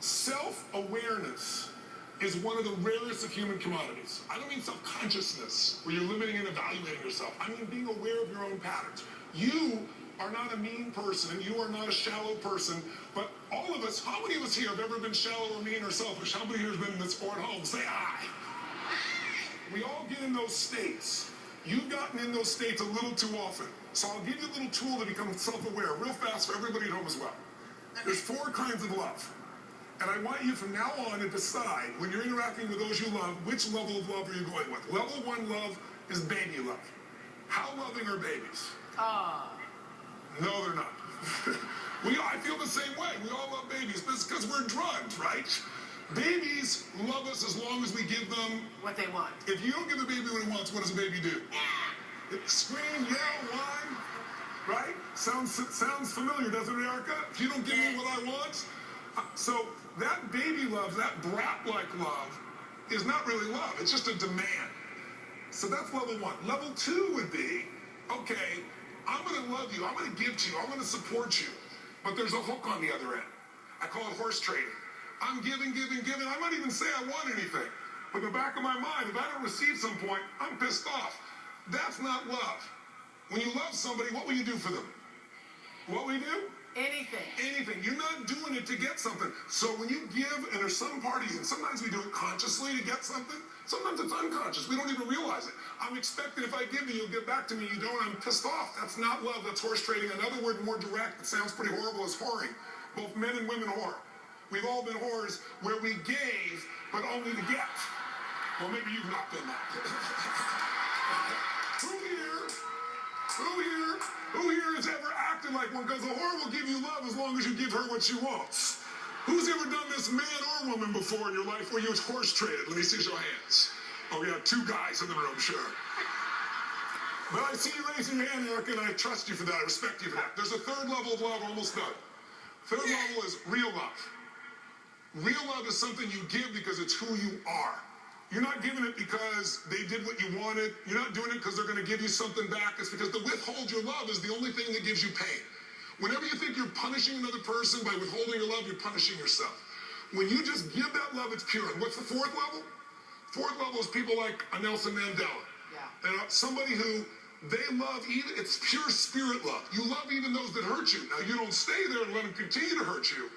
Self-awareness is one of the rarest of human commodities. I don't mean self-consciousness, where you're limiting and evaluating yourself. I mean being aware of your own patterns. You are not a mean person. You are not a shallow person. But all of us, how many of us here have ever been shallow or mean or selfish? How many here have been in this sport home? Say aye. We all get in those states. You've gotten in those states a little too often. So I'll give you a little tool to become self-aware real fast for everybody at home as well. There's 4 kinds of love. And I want you from now on to decide, when you're interacting with those you love, which level of love are you going with? Level 1 love is baby love. How loving are babies? No, they're not. I feel the same way. We all love babies. This is because we're drugged, right? Babies love us as long as we give them what they want. If you don't give the baby what he wants, what does a baby do? Scream, yell, whine, right? Sounds familiar, doesn't it, Erica? If you don't give me what I want. So that baby love, that brat-like love, is not really love. It's just a demand. So that's level 1. Level 2 would be, okay, I'm going to love you. I'm going to give to you. I'm going to support you. But there's a hook on the other end. I call it horse trading. I'm giving. I might even say I want anything. But in the back of my mind, if I don't receive some point, I'm pissed off. That's not love. When you love somebody, what will you do for them? What will you do? Anything. You're not doing it to get something. So when you give, and there's some parties, and sometimes we do it consciously to get something. Sometimes it's unconscious. We don't even realize it. I'm expecting if I give you, you'll get back to me. You don't, I'm pissed off. That's not love. That's horse trading. Another word more direct that sounds pretty horrible is whoring. Both men and women whore. We've all been whores where we gave, but only to get. Well, maybe you've not been that. Who here has ever acted like one? Because a whore will give you love as long as you give her what she wants. Who's ever done this, man or woman, before in your life where you was horse traded? Let me see your hands. Oh, we have 2 guys in the room, sure. But I see you raising your hand, Erica, and I trust you for that. I respect you for that. There's a 3rd level of love, almost done. 3rd level is real love. Real love is something you give because it's who you are. You're not giving it because they did what you wanted. You're not doing it because they're going to give you something back. It's because to withhold your love is the only thing that gives you pain. Whenever you think you're punishing another person by withholding your love, you're punishing yourself. When you just give that love, it's pure. And what's the 4th level? 4th level is people like Nelson Mandela. Yeah. And somebody who they love, even it's pure spirit love. You love even those that hurt you. Now, you don't stay there and let them continue to hurt you,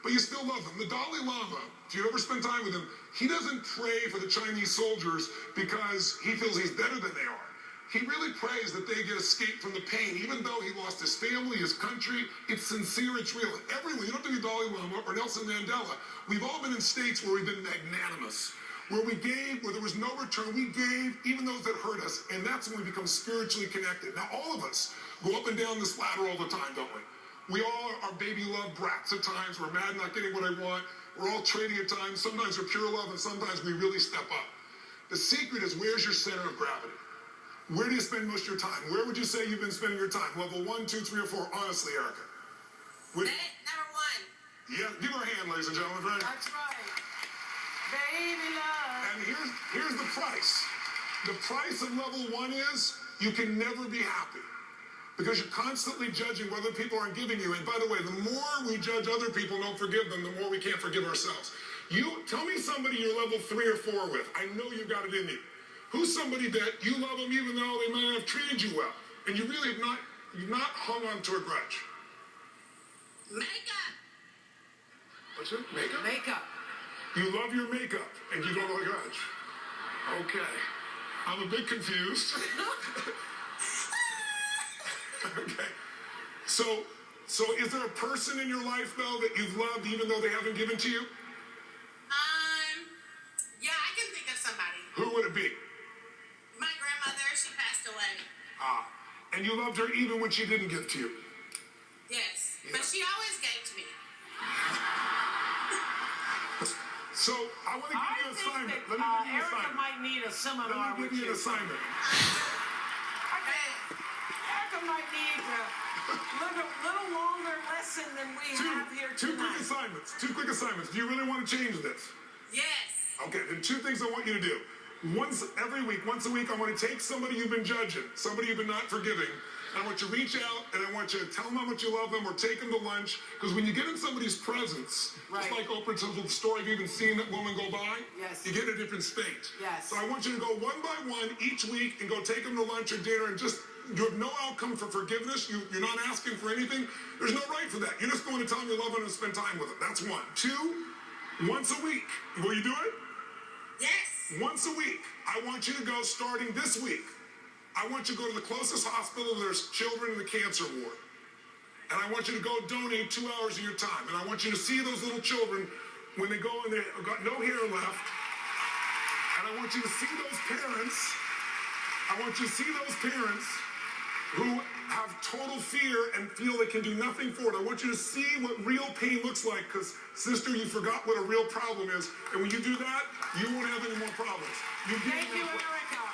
but you still love them. The Dalai Lama, if you ever spend time with him, he doesn't pray for the Chinese soldiers because he feels he's better than they are. He really prays that they get escape from the pain, even though he lost his family, his country. It's sincere, it's real. And everyone, you don't have to be Dalai Lama or Nelson Mandela. We've all been in states where we've been magnanimous, where we gave, where there was no return. We gave, even those that hurt us, and that's when we become spiritually connected. Now, all of us go up and down this ladder all the time, don't we? We all are baby love brats at times. We're mad not getting what I want. We're all trading at times. Sometimes we're pure love, and sometimes we really step up. The secret is, where's your center of gravity? Where do you spend most of your time? Where would you say you've been spending your time? Level 1, 2, 3, or 4? Honestly, Erica. Number 1. Yeah, give her a hand, ladies and gentlemen. Right? That's right. Baby love. And here's the price. The price of level 1 is you can never be happy. Because you're constantly judging whether people aren't giving you. And by the way, the more we judge other people and don't forgive them, the more we can't forgive ourselves. You tell me somebody you're level 3 or 4 with. I know you got it in you. Who's somebody that you love them even though they might not have treated you well, and you really have not hung on to a grudge? Makeup. What's it? Makeup? Makeup. You love your makeup, and you don't hold a grudge. Okay. I'm a bit confused. Okay. So is there a person in your life, though, that you've loved even though they haven't given to you? Yeah, I can think of somebody. Who would it be? My grandmother, she passed away. And you loved her even when she didn't give to you? Yes, yeah. But she always gave to me. So I want to give you an assignment. Let me give you an Erica assignment. might need a seminar. Let me give you an assignment. Erica might need a little longer lesson than we have here tonight. Two quick assignments. Do you really want to change this? Yes. Okay, then 2 things I want you to do. Once a week, I want to take somebody you've been judging, somebody you've been not forgiving, I want you to reach out and I want you to tell them how much you love them or take them to lunch. Because when you get in somebody's presence, just like Oprah tells the story of even seeing that woman go by, you get in a different state. Yes. So I want you to go one by one each week and go take them to lunch or dinner and just, you have no outcome for forgiveness. You're not asking for anything. There's no right for that. You're just going to tell them you love them and spend time with them. That's one. Two, once a week. Will you do it? Yes. Once a week. I want you to go starting this week. I want you to go to the closest hospital. There's children in the cancer ward. And I want you to go donate 2 hours of your time. And I want you to see those little children when they go and they've got no hair left. And I want you to see those parents. I want you to see those parents who have total fear and feel they can do nothing for it. I want you to see what real pain looks like, because, sister, you forgot what a real problem is. And when you do that, you won't have any more problems. Thank you, Erica.